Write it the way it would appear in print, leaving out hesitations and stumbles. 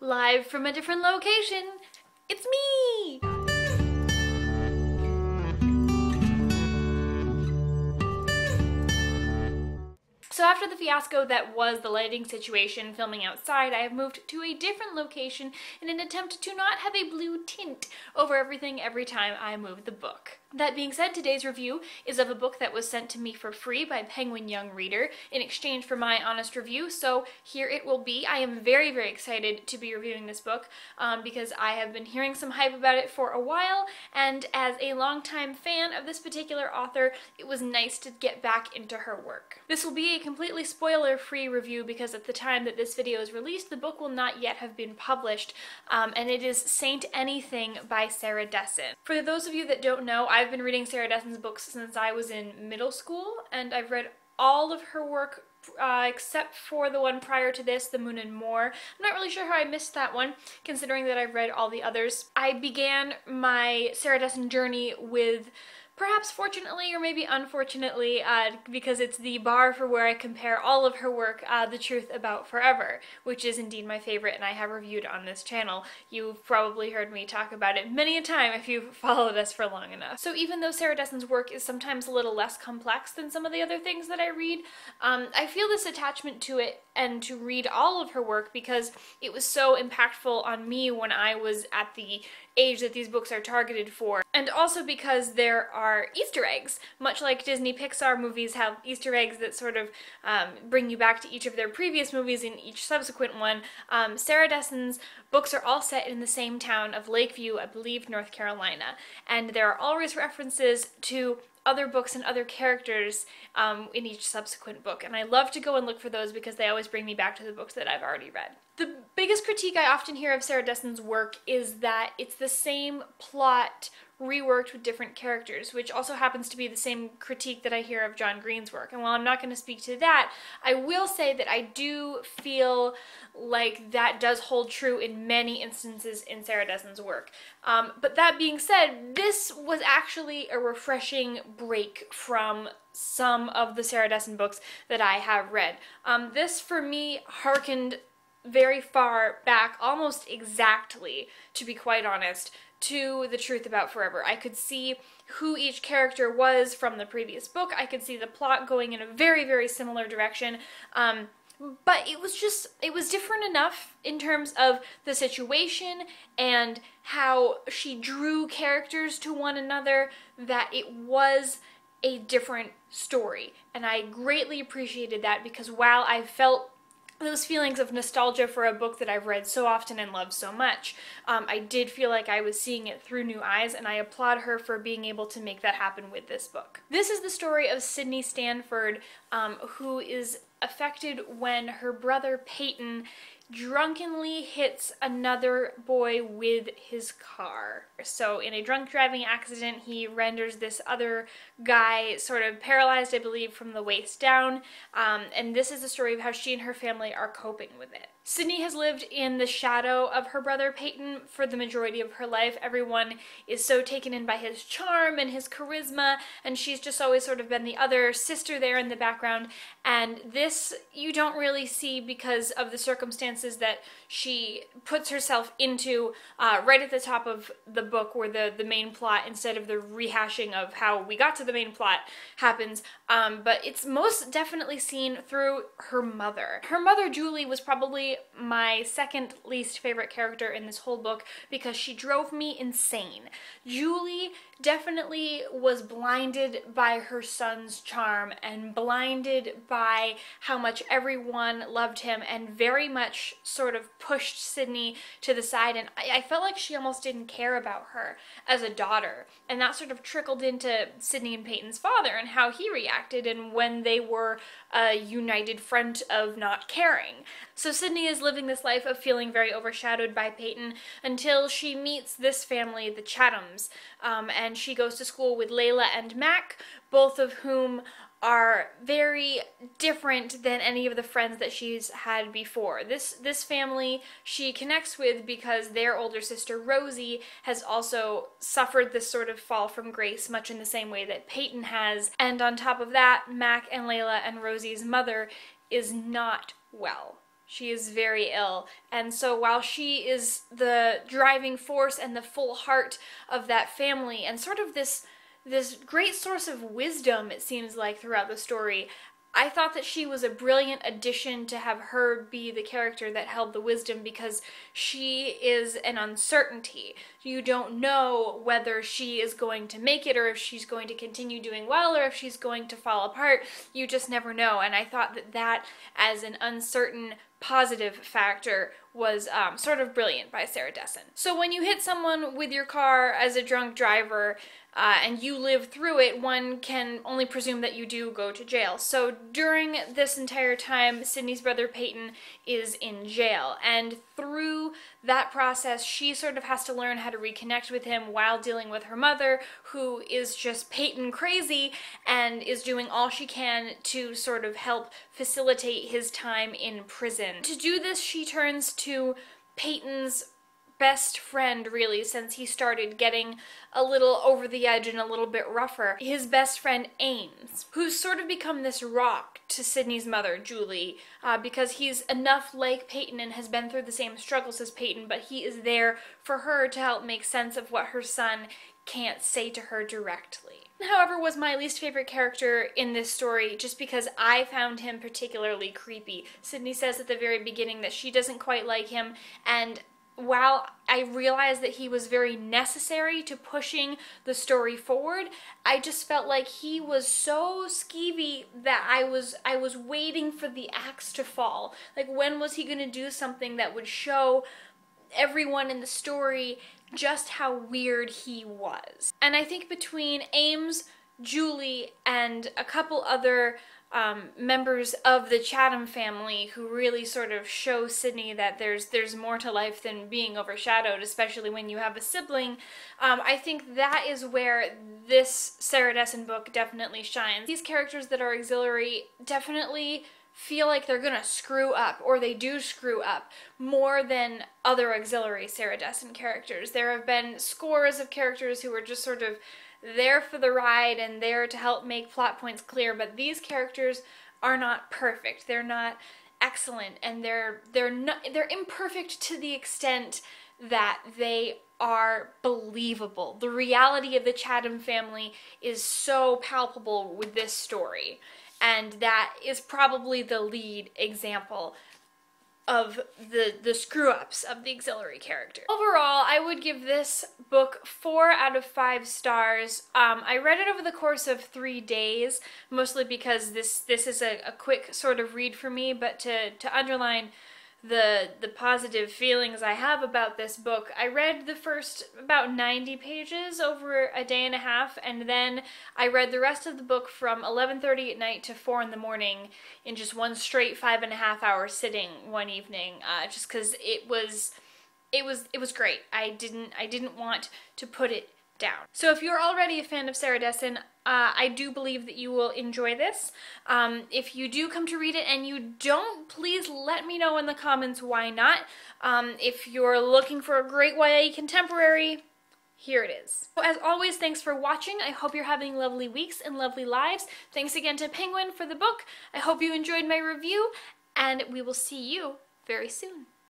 Live from a different location, it's me! So after the fiasco that was the lighting situation filming outside, I have moved to a different location in an attempt to not have a blue tint over everything every time I move the book. That being said, today's review is of a book that was sent to me for free by Penguin Young Reader in exchange for my honest review, so here it will be. I am very, very excited to be reviewing this book because I have been hearing some hype about it for a while, and as a longtime fan of this particular author, it was nice to get back into her work. This will be a completely spoiler-free review because at the time that this video is released, the book will not yet have been published, and it is Saint Anything by Sarah Dessen. For those of you that don't know, I've been reading Sarah Dessen's books since I was in middle school, and I've read all of her work except for the one prior to this, The Moon and More. I'm not really sure how I missed that one, considering that I've read all the others. I began my Sarah Dessen journey with, perhaps fortunately or maybe unfortunately, because it's the bar for where I compare all of her work, The Truth About Forever, which is indeed my favorite and I have reviewed on this channel. You've probably heard me talk about it many a time if you've followed us for long enough. So even though Sarah Dessen's work is sometimes a little less complex than some of the other things that I read, I feel this attachment to it and to read all of her work because it was so impactful on me when I was at the age that these books are targeted for, and also because there are Easter eggs. Much like Disney Pixar movies have Easter eggs that sort of bring you back to each of their previous movies in each subsequent one, Sarah Dessen's books are all set in the same town of Lakeview, I believe, North Carolina, and there are always references to other books and other characters in each subsequent book, and I love to go and look for those because they always bring me back to the books that I've already read. The biggest critique I often hear of Sarah Dessen's work is that it's the same plot reworked with different characters, which also happens to be the same critique that I hear of John Green's work. And while I'm not going to speak to that, I will say that I do feel like that does hold true in many instances in Sarah Dessen's work. But that being said, this was actually a refreshing break from some of the Sarah Dessen books that I have read. This, for me, harkened very far back, almost exactly, to be quite honest, to The Truth About Forever. I could see who each character was from the previous book. I could see the plot going in a very, very similar direction. But it was different enough in terms of the situation and how she drew characters to one another that it was a different story. And I greatly appreciated that because while I felt those feelings of nostalgia for a book that I've read so often and loved so much, I did feel like I was seeing it through new eyes, and I applaud her for being able to make that happen with this book. This is the story of Sydney Stanford, who is affected when her brother Peyton drunkenly hits another boy with his car. So in a drunk driving accident, he renders this other guy sort of paralyzed, I believe, from the waist down, and this is the story of how she and her family are coping with it. Sydney has lived in the shadow of her brother Peyton for the majority of her life. Everyone is so taken in by his charm and his charisma, and she's just always sort of been the other sister there in the background, and this you don't really see because of the circumstances that she puts herself into right at the top of the book where the main plot, instead of the rehashing of how we got to the main plot, happens, but it's most definitely seen through her mother. Her mother, Julie, was probably my second least favorite character in this whole book because she drove me insane. Julie definitely was blinded by her son's charm and blinded by how much everyone loved him and very much sort of pushed Sydney to the side, and I felt like she almost didn't care about her as a daughter, and that sort of trickled into Sydney and Peyton's father and how he reacted and when they were a united front of not caring. So Sydney is living this life of feeling very overshadowed by Peyton until she meets this family, the Chathams, and she goes to school with Layla and Mac, both of whom are very different than any of the friends that she's had before. This family she connects with because their older sister Rosie has also suffered this sort of fall from grace, much in the same way that Peyton has, and on top of that, Mac and Layla and Rosie's mother is not well. She is very ill, and so while she is the driving force and the full heart of that family, and sort of this great source of wisdom, it seems like, throughout the story, I thought that she was a brilliant addition to have her be the character that held the wisdom, because she is an uncertainty. You don't know whether she is going to make it, or if she's going to continue doing well, or if she's going to fall apart. You just never know, and I thought that as an uncertain positive factor was sort of brilliant by Sarah Dessen. So when you hit someone with your car as a drunk driver, and you live through it, one can only presume that you do go to jail. So during this entire time, Sydney's brother Peyton is in jail, and through that process, she sort of has to learn how to reconnect with him while dealing with her mother, who is just Peyton crazy and is doing all she can to sort of help facilitate his time in prison. To do this, she turns to Peyton's best friend, really, since he started getting a little over the edge and a little bit rougher. His best friend, Ames, who's sort of become this rock to Sydney's mother, Julie, because he's enough like Peyton and has been through the same struggles as Peyton, but he is there for her to help make sense of what her son can't say to her directly. However, was my least favorite character in this story, just because I found him particularly creepy. Sydney says at the very beginning that she doesn't quite like him, and while I realized that he was very necessary to pushing the story forward, I just felt like he was so skeevy that I was waiting for the axe to fall. Like, when was he going to do something that would show everyone in the story just how weird he was? And I think between Ames, Julie, and a couple other members of the Chatham family who really sort of show Sydney that there's more to life than being overshadowed, especially when you have a sibling, I think that is where this Sarah Dessen book definitely shines. These characters that are auxiliary definitely feel like they're gonna screw up, or they do screw up, more than other auxiliary Sarah Dessen characters. There have been scores of characters who are just sort of there for the ride and there to help make plot points clear, but these characters are not perfect. They're not excellent, and they're imperfect to the extent that they are believable. The reality of the Chatham family is so palpable with this story, and that is probably the lead example of the screw-ups of the auxiliary character. Overall, I would give this book 4 out of 5 stars. I read it over the course of 3 days, mostly because this is a quick sort of read for me, but to underline the positive feelings I have about this book, I read the first about 90 pages over a day and a half, and then I read the rest of the book from 11:30 at night to 4 in the morning in just one straight 5.5 hour sitting one evening, just because it was great. I didn't want to put it down. So if you're already a fan of Sarah Dessen, I do believe that you will enjoy this. If you do come to read it and you don't, please let me know in the comments why not. If you're looking for a great YA contemporary, here it is. So as always, thanks for watching. I hope you're having lovely weeks and lovely lives. Thanks again to Penguin for the book. I hope you enjoyed my review, and we will see you very soon.